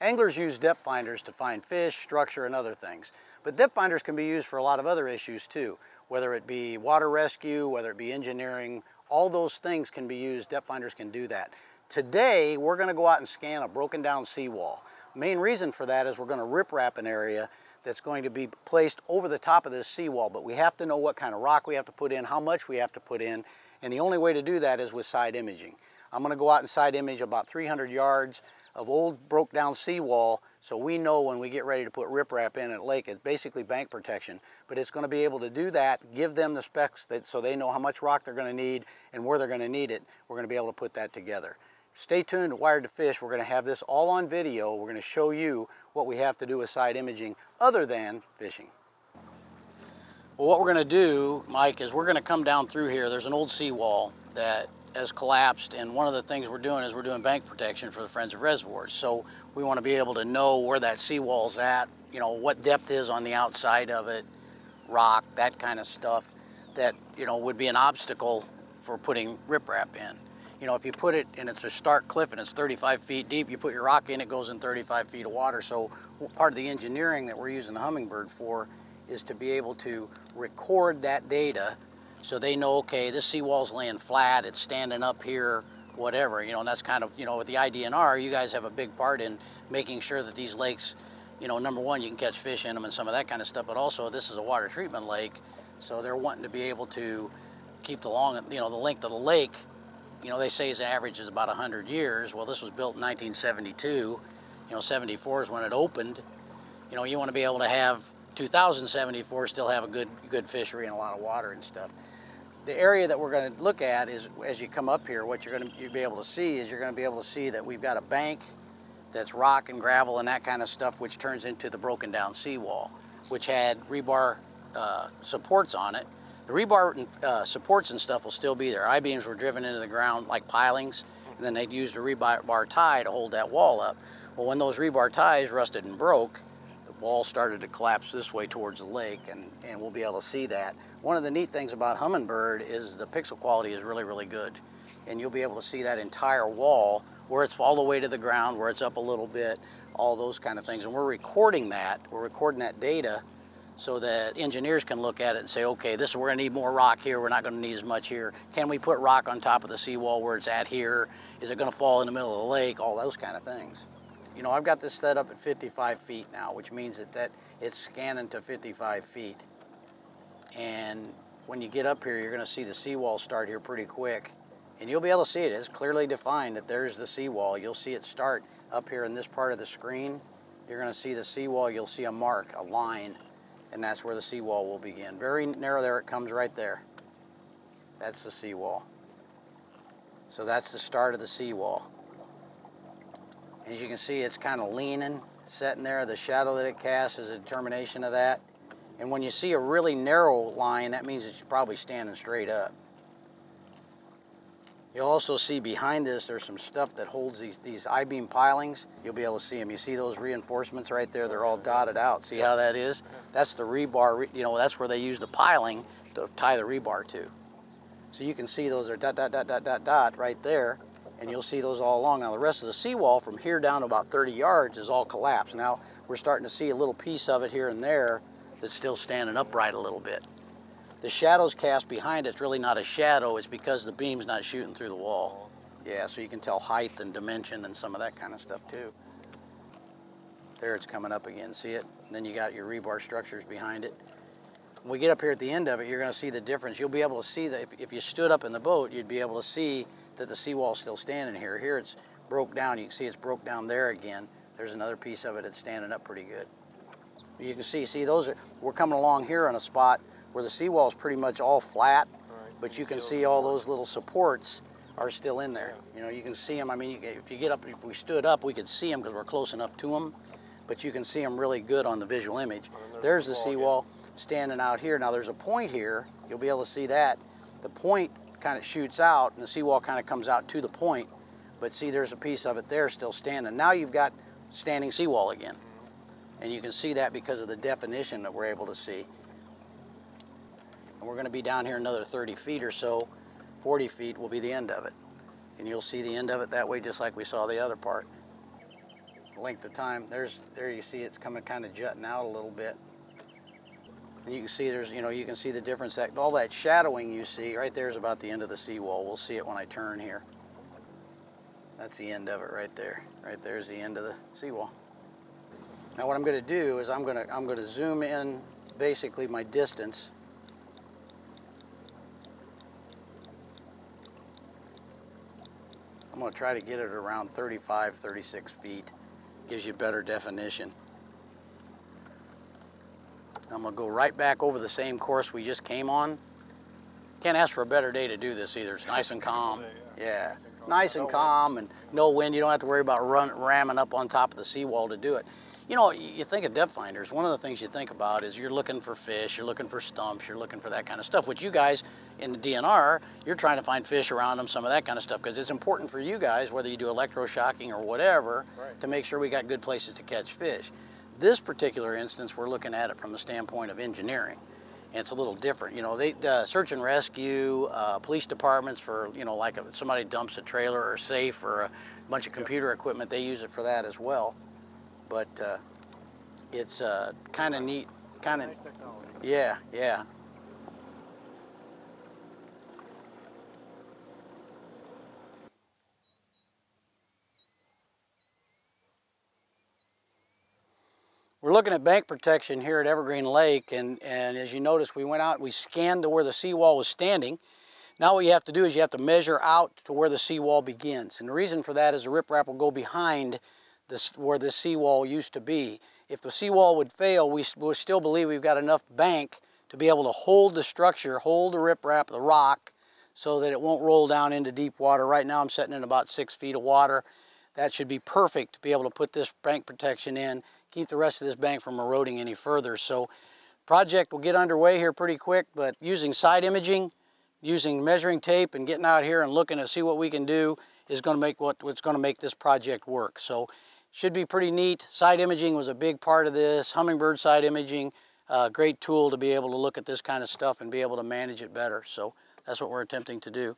Anglers use depth finders to find fish, structure, and other things. But depth finders can be used for a lot of other issues too, whether it be water rescue, whether it be engineering, all those things can be used. Depth finders can do that. Today, we're going to go out and scan a broken down seawall. Main reason for that is we're going to riprap an area that's going to be placed over the top of this seawall, but we have to know what kind of rock we have to put in, how much we have to put in, and the only way to do that is with side imaging. I'm going to go out and side image about 300 yards of old broke down seawall, so we know when we get ready to put riprap in at lake, it's basically bank protection, but it's going to be able to do that, give them the specs so they know how much rock they're going to need and where they're going to need it. We're going to be able to put that together. Stay tuned to Wired to Fish. We're going to have this all on video. We're going to show you what we have to do with side imaging other than fishing. Well, what we're going to do, Mike, is we're going to come down through here. There's an old seawall that has collapsed, and one of the things we're doing is we're doing bank protection for the Friends of Reservoirs. So we want to be able to know where that seawall's at, you know, what depth is on the outside of it, rock, that kind of stuff that, you know, would be an obstacle for putting riprap in. You know, if you put it and it's a stark cliff and it's 35 feet deep, you put your rock in, it goes in 35 feet of water. So part of the engineering that we're using the Humminbird for is to be able to record that data so they know, okay, this seawall's laying flat, it's standing up here, whatever, you know, and that's kind of, you know, with the IDNR, you guys have a big part in making sure that these lakes, you know, number one, you can catch fish in them and some of that kind of stuff, but also this is a water treatment lake, so they're wanting to be able to keep the the length of the lake. You know, they say its average is about 100 years. Well, this was built in 1972. You know, 74 is when it opened. You know, you want to be able to have 2074 still have a good fishery and a lot of water and stuff. The area that we're going to look at is, as you come up here, what you'll be able to see is you're going to be able to see that we've got a bank that's rock and gravel and that kind of stuff, which turns into the broken down seawall, which had rebar supports on it. The rebar supports and stuff will still be there. I-beams were driven into the ground like pilings, and then they'd used a rebar tie to hold that wall up. Well, when those rebar ties rusted and broke, the wall started to collapse this way towards the lake, and we'll be able to see that. One of the neat things about Humminbird is the pixel quality is really, really good. And you'll be able to see that entire wall, where it's all the way to the ground, where it's up a little bit, all those kind of things. And we're recording that data so that engineers can look at it and say, okay, we're gonna need more rock here, we're not gonna need as much here. Can we put rock on top of the seawall where it's at here? Is it gonna fall in the middle of the lake? All those kind of things. You know, I've got this set up at 55 feet now, which means that it's scanning to 55 feet. And when you get up here, you're gonna see the seawall start here pretty quick. And you'll be able to see it. It's clearly defined that there's the seawall. You'll see it start up here in this part of the screen. You're gonna see the seawall, you'll see a mark, a line, and that's where the seawall will begin. Very narrow there, it comes right there. That's the seawall. So that's the start of the seawall. And as you can see, it's kind of leaning, setting there. The shadow that it casts is a determination of that. And when you see a really narrow line, that means it's probably standing straight up. You'll also see behind this, there's some stuff that holds these I-beam pilings. You'll be able to see them. You see those reinforcements right there? They're all dotted out. See how that is? That's the rebar, you know, that's where they use the piling to tie the rebar to. So you can see those are dot, dot, dot, dot, dot, dot right there, and you'll see those all along. Now the rest of the seawall from here down to about 30 yards is all collapsed. Now we're starting to see a little piece of it here and there that's still standing upright a little bit. The shadows cast behind it's really not a shadow, it's because the beam's not shooting through the wall. Yeah, so you can tell height and dimension and some of that kind of stuff too. There it's coming up again, see it? And then you got your rebar structures behind it. When we get up here at the end of it, you're gonna see the difference. You'll be able to see that if you stood up in the boat, you'd be able to see that the seawall's still standing here. Here it's broke down, you can see it's broke down there again. There's another piece of it that's standing up pretty good. You can see we're coming along here on a spot where the seawall is pretty much all flat, but you can see all those little supports are still in there. You know, you can see them. I mean, if we stood up, we could see them because we're close enough to them, but you can see them really good on the visual image. There's the seawall standing out here. Now there's a point here. You'll be able to see that. The point kind of shoots out and the seawall kind of comes out to the point, but see there's a piece of it there still standing. Now you've got standing seawall again. And you can see that because of the definition that we're able to see. And we're going to be down here another 30 feet or so. 40 feet will be the end of it. And you'll see the end of it that way just like we saw the other part. length of time. There you see it's coming kind of jutting out a little bit. And you can see there's, you can see the difference. That all that shadowing you see right there is about the end of the seawall. We'll see it when I turn here. That's the end of it right there. Right there's the end of the seawall. Now what I'm going to do is I'm going to zoom in basically my distance. I'm going to try to get it around 35, 36 feet. Gives you better definition. I'm going to go right back over the same course we just came on. Can't ask for a better day to do this either. It's nice and calm. Yeah, nice and calm and no wind. You don't have to worry about ramming up on top of the seawall to do it. You think of depth finders, one of the things you think about is you're looking for fish, you're looking for stumps, you're looking for that kind of stuff, which you guys in the DNR, you're trying to find fish around them, some of that kind of stuff, because it's important for you guys, whether you do electroshocking or whatever, to make sure we got good places to catch fish. This particular instance, we're looking at it from the standpoint of engineering. And it's a little different. Search and rescue, police departments for, like if somebody dumps a trailer or safe or a bunch of computer equipment, they use it for that as well. But it's kind of neat, kind of, nice technology. Yeah, yeah. We're looking at bank protection here at Evergreen Lake, and as you notice, we went out, we scanned to where the seawall was standing. Now what you have to do is you have to measure out to where the seawall begins. And the reason for that is the riprap will go behind where this seawall used to be. If the seawall would fail, we still believe we've got enough bank to be able to hold the structure, hold the riprap, the rock, so that it won't roll down into deep water. Right now I'm setting in about 6 feet of water. That should be perfect to be able to put this bank protection in, keep the rest of this bank from eroding any further. So project will get underway here pretty quick, but using side imaging, using measuring tape and getting out here and looking to see what we can do is going to make what's going to make this project work. So should be pretty neat. Side imaging was a big part of this. Humminbird Side Imaging, great tool to be able to look at this kind of stuff and be able to manage it better. So that's what we're attempting to do.